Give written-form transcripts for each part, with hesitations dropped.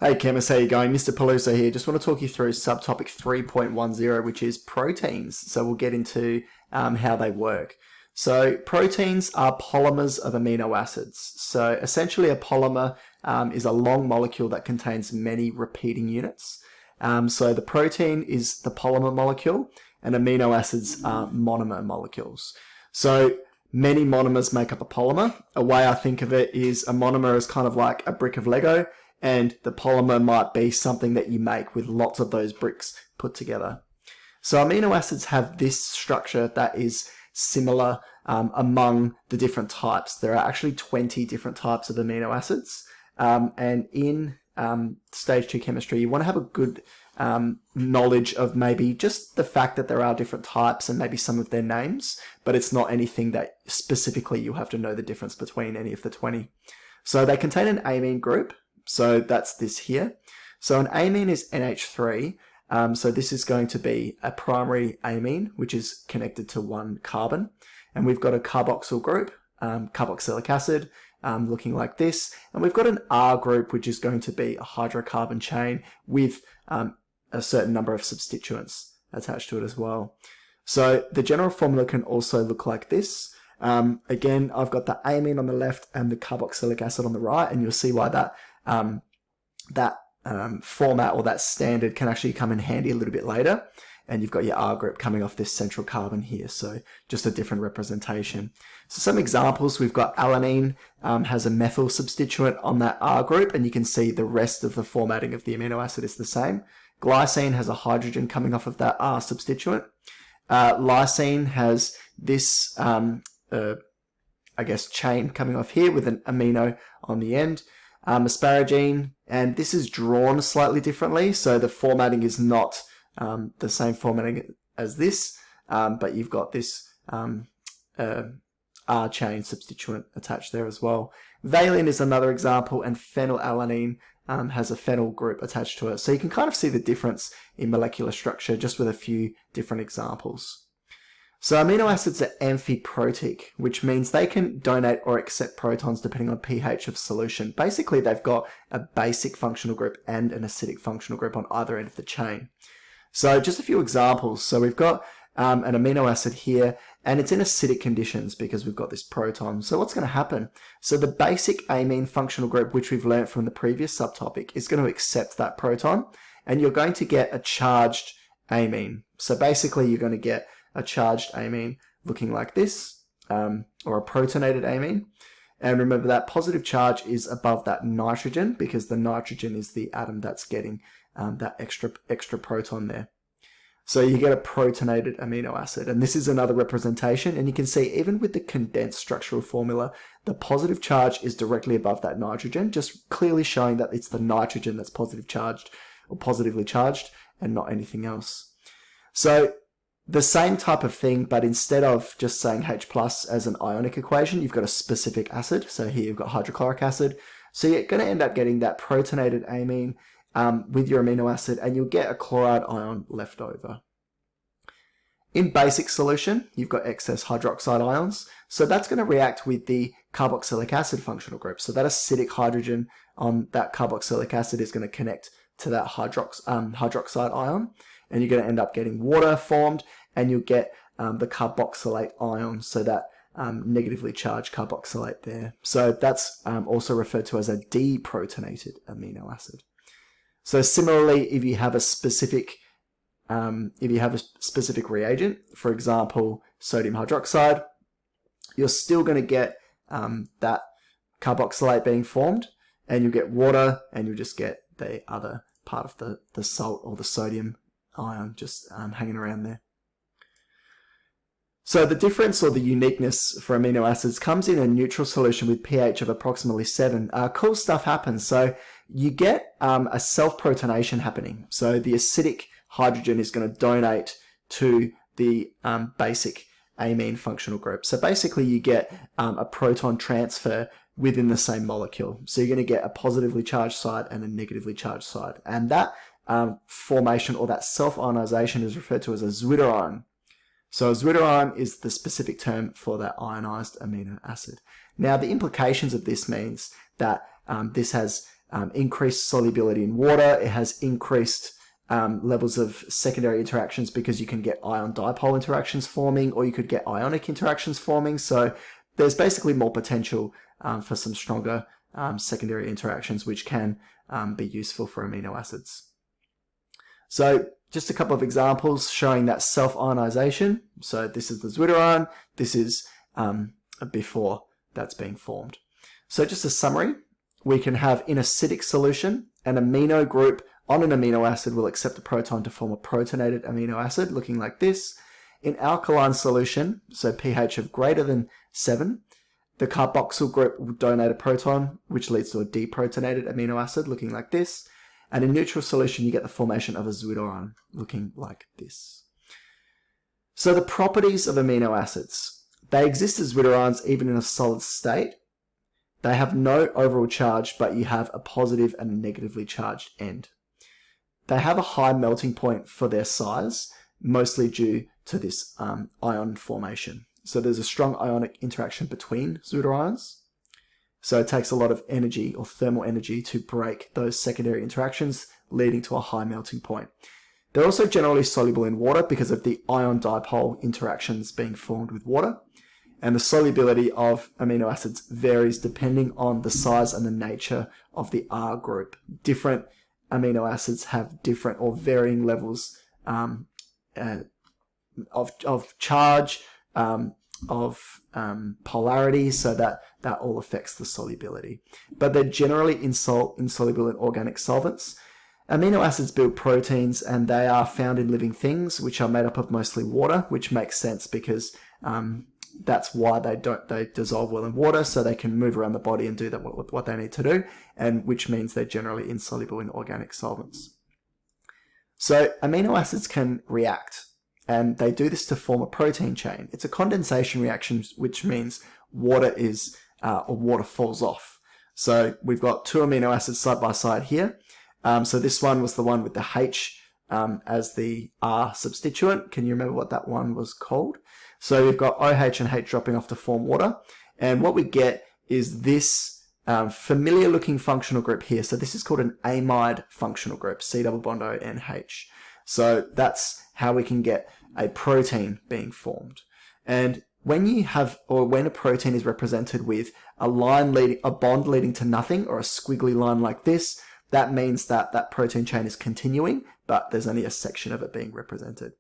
Hey chemists, how you going? Mr. Peluso here. Just want to talk you through subtopic 3.10, which is proteins. So we'll get into how they work. So proteins are polymers of amino acids. So essentially a polymer is a long molecule that contains many repeating units. So the protein is the polymer molecule and amino acids are monomer molecules. So many monomers make up a polymer. A way I think of it is a monomer is kind of like a brick of Lego, and the polymer might be something that you make with lots of those bricks put together. So amino acids have this structure that is similar among the different types. There are actually 20 different types of amino acids. And in stage 2 chemistry, you want to have a good knowledge of maybe just the fact that there are different types and maybe some of their names, but it's not anything that specifically you have to know the difference between any of the 20. So they contain an amine group. So that's this here. So an amine is NH3. So this is going to be a primary amine, which is connected to one carbon. And we've got a carboxyl group, carboxylic acid, looking like this. And we've got an R group, which is going to be a hydrocarbon chain with a certain number of substituents attached to it as well. So the general formula can also look like this. Again, I've got the amine on the left and the carboxylic acid on the right, and you'll see why that format or that standard can actually come in handy a little bit later. And you've got your R group coming off this central carbon here, so just a different representation. So some examples, we've got alanine has a methyl substituent on that R group, and you can see the rest of the formatting of the amino acid is the same. Glycine has a hydrogen coming off of that R substituent. Lysine has this, chain coming off here with an amino on the end. Asparagine, and this is drawn slightly differently, so the formatting is not the same formatting as this, but you've got this R chain substituent attached there as well. Valine is another example, and phenylalanine has a phenyl group attached to it. So you can kind of see the difference in molecular structure just with a few different examples. So amino acids are amphiprotic, which means they can donate or accept protons depending on pH of solution. Basically, they've got a basic functional group and an acidic functional group on either end of the chain. So just a few examples. So we've got an amino acid here, and it's in acidic conditions because we've got this proton. So what's going to happen? So the basic amine functional group, which we've learned from the previous subtopic, is going to accept that proton, and you're going to get a charged amine. So basically, you're going to get a charged amine looking like this, or a protonated amine. And remember that positive charge is above that nitrogen because the nitrogen is the atom that's getting that extra proton there. So you get a protonated amino acid, and this is another representation, and you can see even with the condensed structural formula, the positive charge is directly above that nitrogen, just clearly showing that it's the nitrogen that's positive charged or positively charged and not anything else. So the same type of thing, but instead of just saying H plus as an ionic equation, you've got a specific acid. So here you've got hydrochloric acid. So you're going to end up getting that protonated amine with your amino acid, and you'll get a chloride ion left over. In basic solution, you've got excess hydroxide ions. So that's going to react with the carboxylic acid functional group. So that acidic hydrogen on that carboxylic acid is going to connect to that hydroxide ion, and you're going to end up getting water formed, and you'll get the carboxylate ion, so that negatively charged carboxylate there. So that's also referred to as a deprotonated amino acid. So similarly, if you have a specific reagent, for example, sodium hydroxide, you're still going to get that carboxylate being formed, and you'll get water, and you'll just get the other part of the salt or the sodium ion just hanging around there. So the difference or the uniqueness for amino acids comes in a neutral solution with pH of approximately 7. Cool stuff happens. So you get a self-protonation happening. So the acidic hydrogen is going to donate to the basic amine functional group. So basically you get a proton transfer within the same molecule. So you're going to get a positively charged side and a negatively charged side. And that formation or that self-ionization is referred to as a zwitterion. So a zwitterion is the specific term for that ionized amino acid. Now the implications of this means that this has increased solubility in water. It has increased levels of secondary interactions because you can get ion dipole interactions forming, or you could get ionic interactions forming. So there's basically more potential for some stronger secondary interactions, which can be useful for amino acids. So just a couple of examples showing that self-ionization. So this is the zwitterion. This is before that's being formed. So just a summary, we can have in acidic solution, an amino group on an amino acid will accept a proton to form a protonated amino acid, looking like this. In alkaline solution, so pH of greater than 7, the carboxyl group will donate a proton, which leads to a deprotonated amino acid, looking like this. And in neutral solution, you get the formation of a zwitterion, looking like this. So the properties of amino acids. They exist as zwitterions even in a solid state. They have no overall charge, but you have a positive and a negatively charged end. They have a high melting point for their size, mostly due to this ion formation. So there's a strong ionic interaction between zwitterions. So it takes a lot of energy or thermal energy to break those secondary interactions, leading to a high melting point. They're also generally soluble in water because of the ion dipole interactions being formed with water. And the solubility of amino acids varies depending on the size and the nature of the R group. Different amino acids have different or varying levels of charge, of polarity, so that all affects the solubility. But they're generally insoluble in organic solvents. Amino acids build proteins, and they are found in living things, which are made up of mostly water, which makes sense because that's why they dissolve well in water, so they can move around the body and do what they need to do, and which means they're generally insoluble in organic solvents. So amino acids can react, and they do this to form a protein chain. It's a condensation reaction, which means water falls off. So we've got two amino acids side by side here. So this one was the one with the H as the R substituent. Can you remember what that one was called? So we've got OH and H dropping off to form water. And what we get is this familiar looking functional group here. So this is called an amide functional group, C double bond O N H. So that's how we can get a protein being formed. And when you have, or when a protein is represented with a bond leading to nothing, or a squiggly line like this, that means that that protein chain is continuing, but there's only a section of it being represented.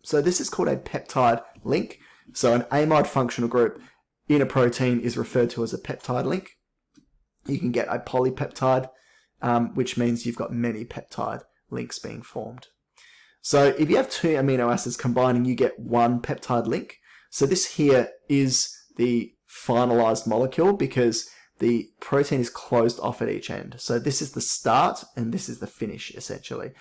So this is called a peptide link. So an amide functional group in a protein is referred to as a peptide link. You can get a polypeptide, which means you've got many peptide links being formed. So if you have two amino acids combining, you get one peptide link. So this here is the finalized molecule because the protein is closed off at each end. So this is the start and this is the finish, essentially.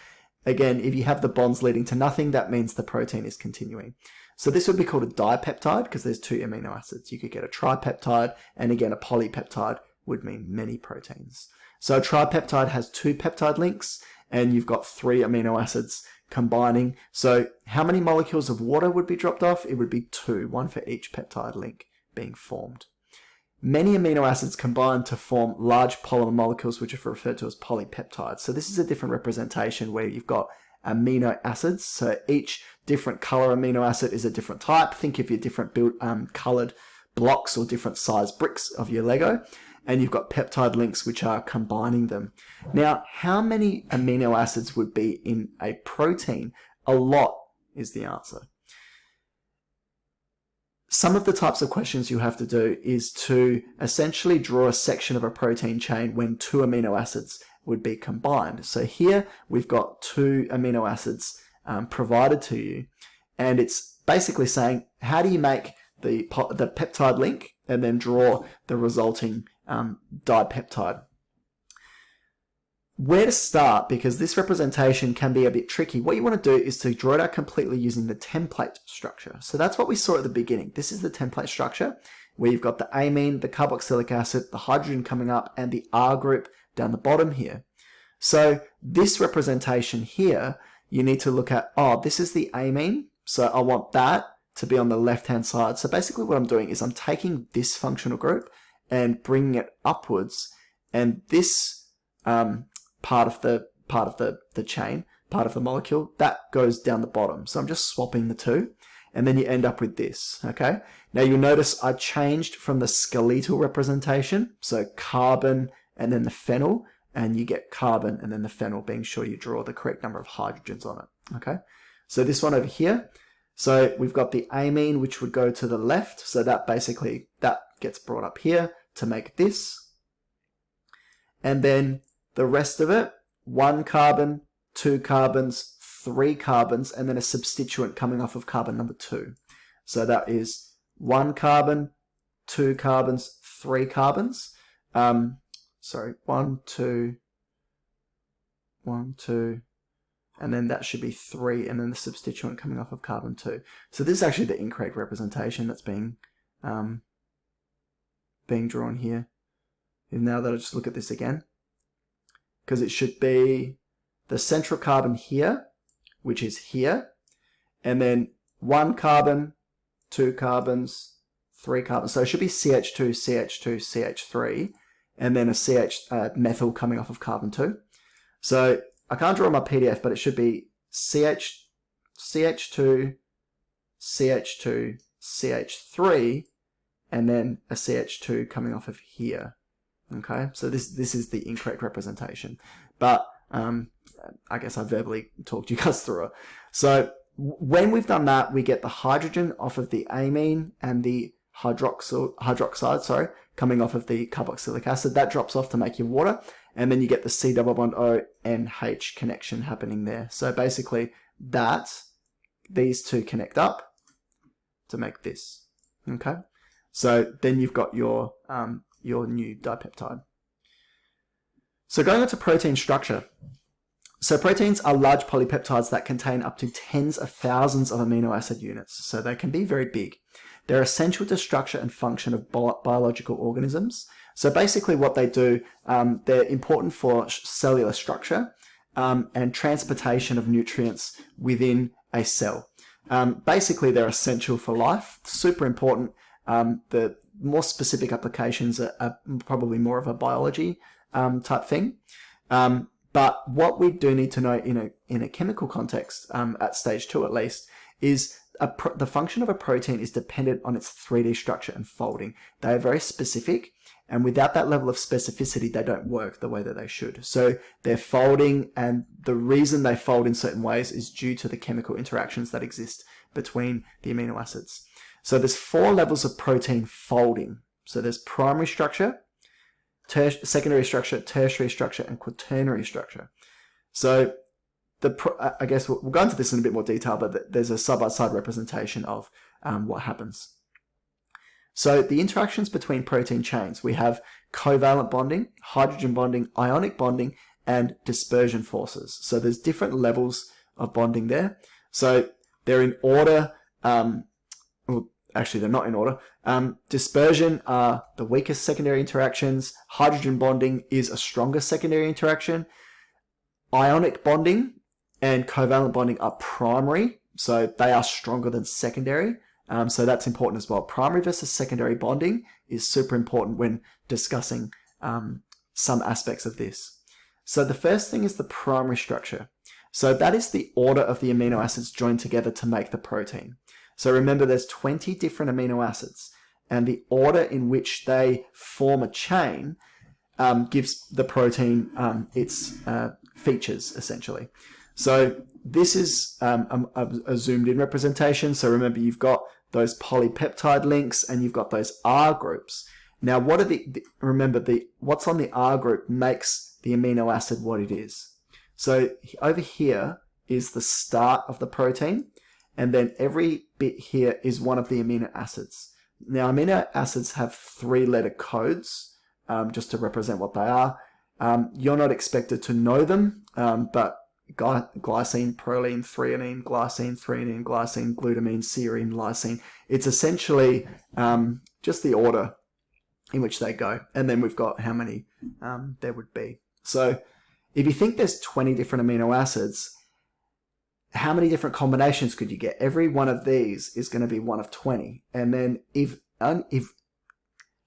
Again, if you have the bonds leading to nothing, that means the protein is continuing. So this would be called a dipeptide because there's two amino acids. You could get a tripeptide, and again, a polypeptide would mean many proteins. So a tripeptide has two peptide links, and you've got three amino acids combining. So how many molecules of water would be dropped off? It would be two, one for each peptide link being formed. Many amino acids combine to form large polymer molecules, which are referred to as polypeptides. So this is a different representation where you've got amino acids. So each different color amino acid is a different type. Think of your different colored blocks or different size bricks of your Lego. And you've got peptide links which are combining them. Now, how many amino acids would be in a protein? A lot is the answer. Some of the types of questions you have to do is to essentially draw a section of a protein chain when two amino acids would be combined. So here we've got two amino acids provided to you, and it's basically saying, how do you make the peptide link and then draw the resulting dipeptide? Where to start, because this representation can be a bit tricky. What you want to do is to draw it out completely using the template structure. So that's what we saw at the beginning. This is the template structure where you've got the amine, the carboxylic acid, the hydrogen coming up, and the R group down the bottom here. So this representation here, you need to look at, this is the amine. So I want that to be on the left-hand side. So basically what I'm doing is I'm taking this functional group and bringing it upwards and this part of the chain, part of the molecule, that goes down the bottom. So I'm just swapping the two, and then you end up with this, okay? Now you'll notice I changed from the skeletal representation, so carbon and then the phenyl, and you get carbon and then the phenyl, being sure you draw the correct number of hydrogens on it, okay? So this one over here, so we've got the amine, which would go to the left, so that basically, that gets brought up here to make this. And then the rest of it, 1 carbon, 2 carbons, 3 carbons, and then a substituent coming off of carbon number 2. So that is 1 carbon, 2 carbons, 3 carbons. Sorry, 1, 2, 1, 2, and then that should be 3, and then the substituent coming off of carbon 2. So this is actually the incorrect representation that's being drawn here. And now that I just look at this again, because it should be the central carbon here, which is here, and then 1 carbon, 2 carbons, 3 carbons. So it should be CH2, CH2, CH3, and then a CH methyl coming off of carbon 2. So I can't draw my PDF, but it should be CH2, CH2, CH3, and then a CH2 coming off of here. Okay, so this is the incorrect representation, but I guess I verbally talked you guys through it. So when we've done that, we get the hydrogen off of the amine and the hydroxide, coming off of the carboxylic acid. That drops off to make your water, and then you get the C double bond O NH connection happening there. So basically, these two connect up to make this. Okay, so then you've got your new dipeptide. So going on to protein structure. So proteins are large polypeptides that contain up to tens of thousands of amino acid units. So they can be very big. They're essential to structure and function of biological organisms. So basically what they do, they're important for cellular structure and transportation of nutrients within a cell. Basically, they're essential for life, super important. The more specific applications are probably more of a biology type thing. But what we do need to know in a chemical context, at stage 2 at least, is the function of a protein is dependent on its 3D structure and folding. They are very specific, and without that level of specificity, they don't work the way that they should. So they're folding, and the reason they fold in certain ways is due to the chemical interactions that exist between the amino acids. So there's 4 levels of protein folding. So there's primary structure, secondary structure, tertiary structure, and quaternary structure. So I guess we'll go into this in a bit more detail, but there's a side-by-side representation of what happens. So the interactions between protein chains, we have covalent bonding, hydrogen bonding, ionic bonding, and dispersion forces. So there's different levels of bonding there. So they're in order, well, actually they're not in order. Dispersion are the weakest secondary interactions. Hydrogen bonding is a stronger secondary interaction. Ionic bonding and covalent bonding are primary, so they are stronger than secondary. So that's important as well. Primary versus secondary bonding is super important when discussing some aspects of this. So the first thing is the primary structure. So that is the order of the amino acids joined together to make the protein. So remember, there's 20 different amino acids, and the order in which they form a chain gives the protein its features, essentially. So this is a zoomed in representation. So remember, you've got those polypeptide links and you've got those R groups. Now, what are what's on the R group makes the amino acid what it is. So over here is the start of the protein, and then every bit here is one of the amino acids. Now, amino acids have 3-letter codes, just to represent what they are. You're not expected to know them, but glycine, proline, threonine, glycine, threonine, glycine, glutamine, serine, lysine. It's essentially just the order in which they go. And then we've got how many there would be. So if you think there's 20 different amino acids, how many different combinations could you get? Every one of these is going to be one of 20. And then if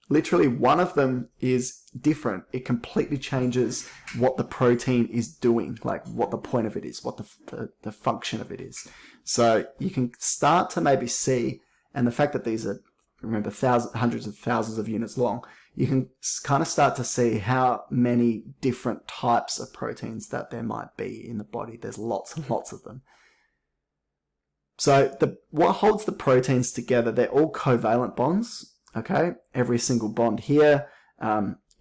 literally one of them is different. It completely changes what the protein is doing, like what the point of it is, what the function of it is. So you can start to maybe see, and the fact that these are, remember, hundreds of thousands of units long, you can kind of start to see how many different types of proteins that there might be in the body. There's lots and lots of them. So what holds the proteins together, they're all covalent bonds. Okay, every single bond here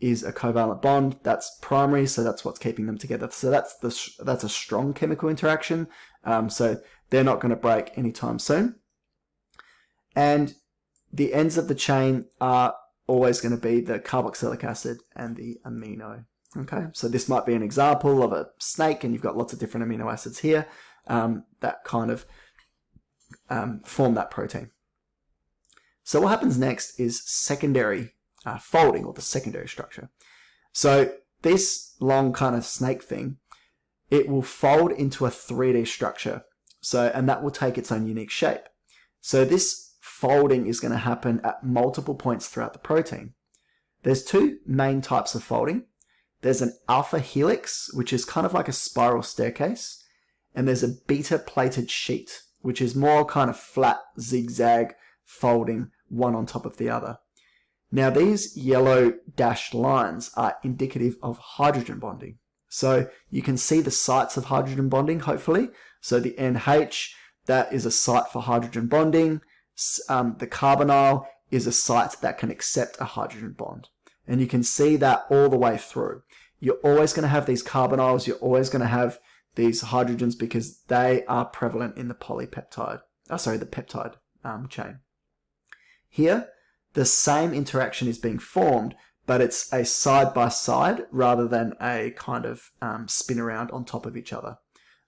is a covalent bond. That's primary, so that's what's keeping them together. So that's a strong chemical interaction. So they're not going to break anytime soon. And the ends of the chain are always going to be the carboxylic acid and the amino. Okay, so this might be an example of a snake, and you've got lots of different amino acids here that kind of form that protein. So what happens next is secondary folding, or the secondary structure. So this long kind of snake thing, it will fold into a 3D structure. So, and that will take its own unique shape. So this folding is going to happen at multiple points throughout the protein. There's two main types of folding. There's an alpha helix, which is kind of like a spiral staircase. And there's a beta plated sheet, which is more kind of flat zigzag folding, one on top of the other. Now these yellow dashed lines are indicative of hydrogen bonding. So you can see the sites of hydrogen bonding, hopefully. So the NH, that is a site for hydrogen bonding. The carbonyl is a site that can accept a hydrogen bond. And you can see that all the way through. You're always going to have these carbonyls, you're always going to have these hydrogens because they are prevalent in the polypeptide, the peptide chain. Here, the same interaction is being formed, but it's a side-by-side rather than a kind of spin around on top of each other.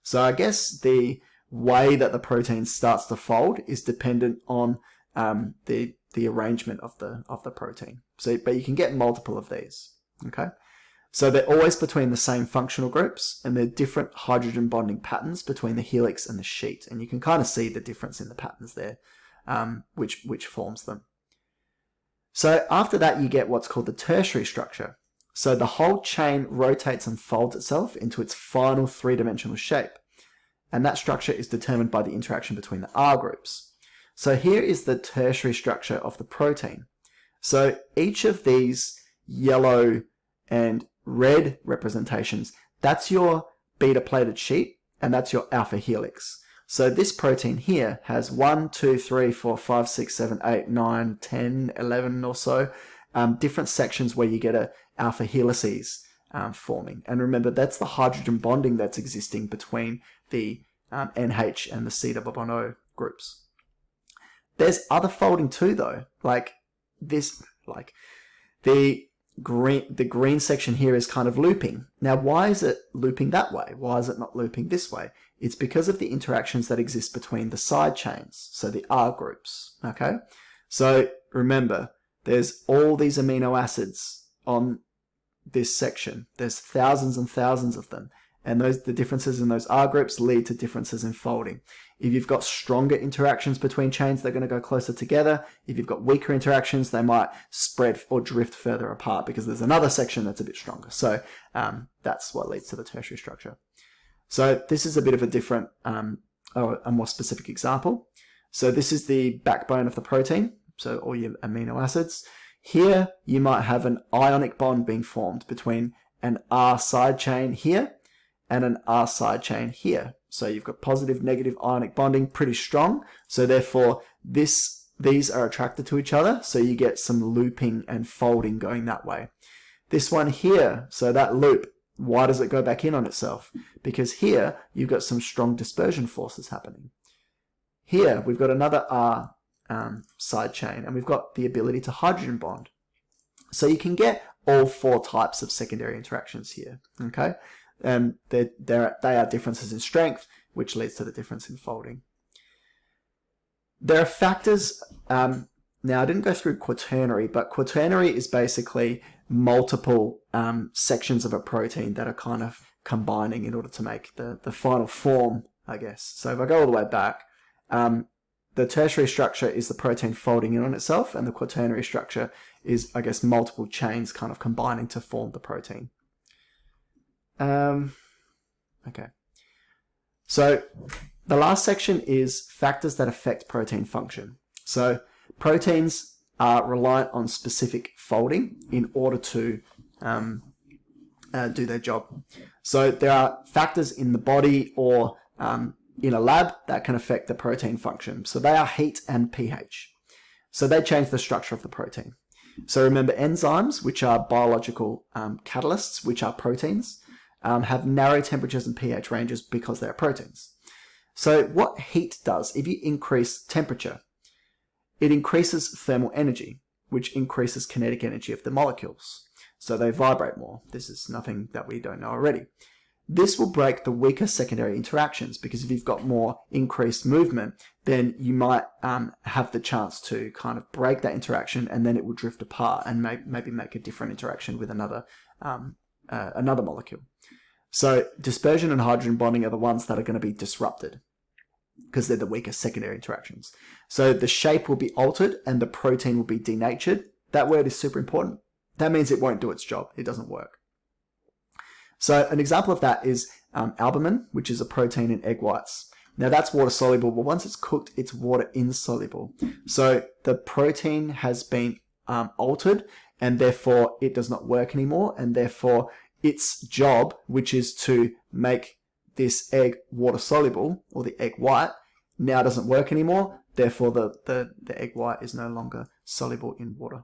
So I guess the way that the protein starts to fold is dependent on the arrangement of the protein. So, but you can get multiple of these. Okay, so they're always between the same functional groups, and they're different hydrogen bonding patterns between the helix and the sheet, and you can kind of see the difference in the patterns there. Which forms them. So after that, you get what's called the tertiary structure. So the whole chain rotates and folds itself into its final three-dimensional shape. And that structure is determined by the interaction between the R groups. So here is the tertiary structure of the protein. So each of these yellow and red representations, that's your beta-plated sheet, and that's your alpha helix. So this protein here has 1, 2, 3, 4, 5, 6, 7, 8, 9, 10, 11 or so different sections where you get a alpha helices forming. And remember, that's the hydrogen bonding that's existing between the NH and the C double O groups. There's other folding too, though, like this, like the green section here is kind of looping. Now, why is it looping that way? Why is it not looping this way? It's because of the interactions that exist between the side chains, so the R groups, okay? So remember, there's all these amino acids on this section. There's thousands and thousands of them, and the differences in those R groups lead to differences in folding. If you've got stronger interactions between chains, they're going to go closer together. If you've got weaker interactions, they might spread or drift further apart because there's another section that's a bit stronger. So that's what leads to the tertiary structure. So this is a bit of a different, or a more specific example. So this is the backbone of the protein, so all your amino acids. Here you might have an ionic bond being formed between an R side chain here and an R side chain here. So you've got positive, negative ionic bonding, pretty strong. So therefore, these are attracted to each other. So you get some looping and folding going that way. This one here, so that loop, why does it go back in on itself? Because here you've got some strong dispersion forces happening. Here we've got another R side chain, and we've got the ability to hydrogen bond. So you can get all four types of secondary interactions here. Okay. They are differences in strength, which leads to the difference in folding. There are factors, now I didn't go through quaternary, but quaternary is basically multiple sections of a protein that are kind of combining in order to make the final form, I guess. So if I go all the way back, the tertiary structure is the protein folding in on itself, and the quaternary structure is, I guess, multiple chains kind of combining to form the protein. Okay. So the last section is factors that affect protein function. So proteins are reliant on specific folding in order to do their job. So there are factors in the body or in a lab that can affect the protein function. So they are heat and pH. So they change the structure of the protein. So remember, enzymes, which are biological catalysts, which are proteins, have narrow temperatures and pH ranges because they are proteins. So what heat does, if you increase temperature, it increases thermal energy, which increases kinetic energy of the molecules. So they vibrate more. This is nothing that we don't know already. This will break the weaker secondary interactions, because if you've got more increased movement, then you might have the chance to kind of break that interaction, and then it will drift apart and maybe make a different interaction with another molecule. So dispersion and hydrogen bonding are the ones that are going to be disrupted because they're the weaker secondary interactions. So the shape will be altered and the protein will be denatured. That word is super important. That means it won't do its job. It doesn't work. So an example of that is albumin, which is a protein in egg whites. Now that's water soluble, but once it's cooked, it's water insoluble. So the protein has been altered, and therefore it does not work anymore, and therefore its job, which is to make this egg water soluble, or the egg white, now doesn't work anymore. Therefore the egg white is no longer soluble in water.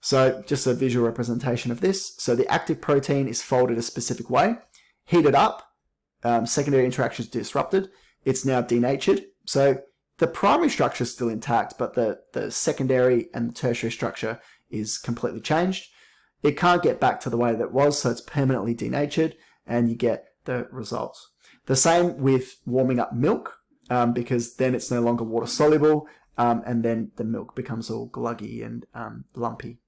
So just a visual representation of this. So the active protein is folded a specific way, heated up, secondary interactions disrupted, it's now denatured. So the primary structure is still intact, but the secondary and the tertiary structure is completely changed. It can't get back to the way that it was, so it's permanently denatured, and you get the results. The same with warming up milk, because then it's no longer water soluble, and then the milk becomes all gluggy and lumpy.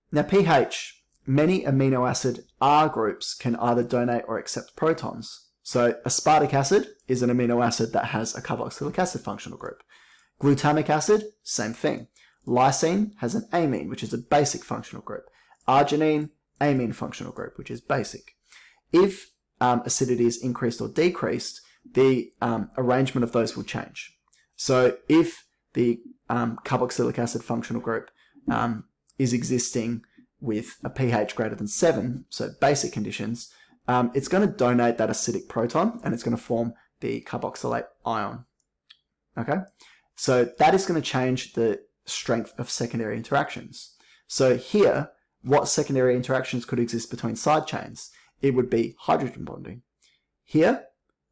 Now pH, many amino acid R groups can either donate or accept protons. So aspartic acid is an amino acid that has a carboxylic acid functional group. Glutamic acid, same thing. Lysine has an amine, which is a basic functional group. Arginine, amine functional group, which is basic. If acidity is increased or decreased, the arrangement of those will change. So if the carboxylic acid functional group is existing with a pH greater than 7, so basic conditions, it's going to donate that acidic proton and it's going to form the carboxylate ion. Okay, so that is going to change the strength of secondary interactions. So here, what secondary interactions could exist between side chains? It would be hydrogen bonding. Here,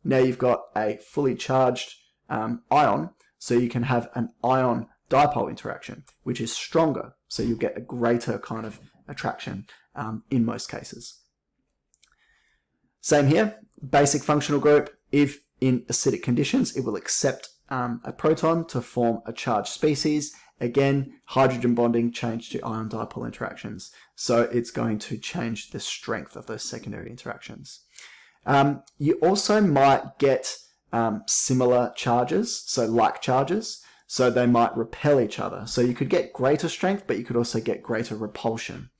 now you've got a fully charged ion, so you can have an ion dipole interaction, which is stronger, so you'll get a greater kind of attraction in most cases. Same here, basic functional group. If in acidic conditions, it will accept a proton to form a charged species. Again, hydrogen bonding changed to ion dipole interactions, so it's going to change the strength of those secondary interactions. You also might get similar charges, so like charges, so they might repel each other. So you could get greater strength, but you could also get greater repulsion.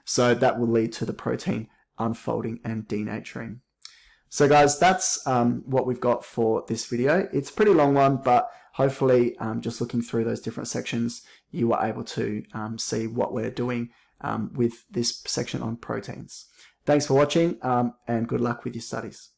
So that will lead to the protein unfolding and denaturing. So guys, that's what we've got for this video. It's a pretty long one, but hopefully just looking through those different sections, you were able to see what we're doing with this section on proteins. Thanks for watching, and good luck with your studies.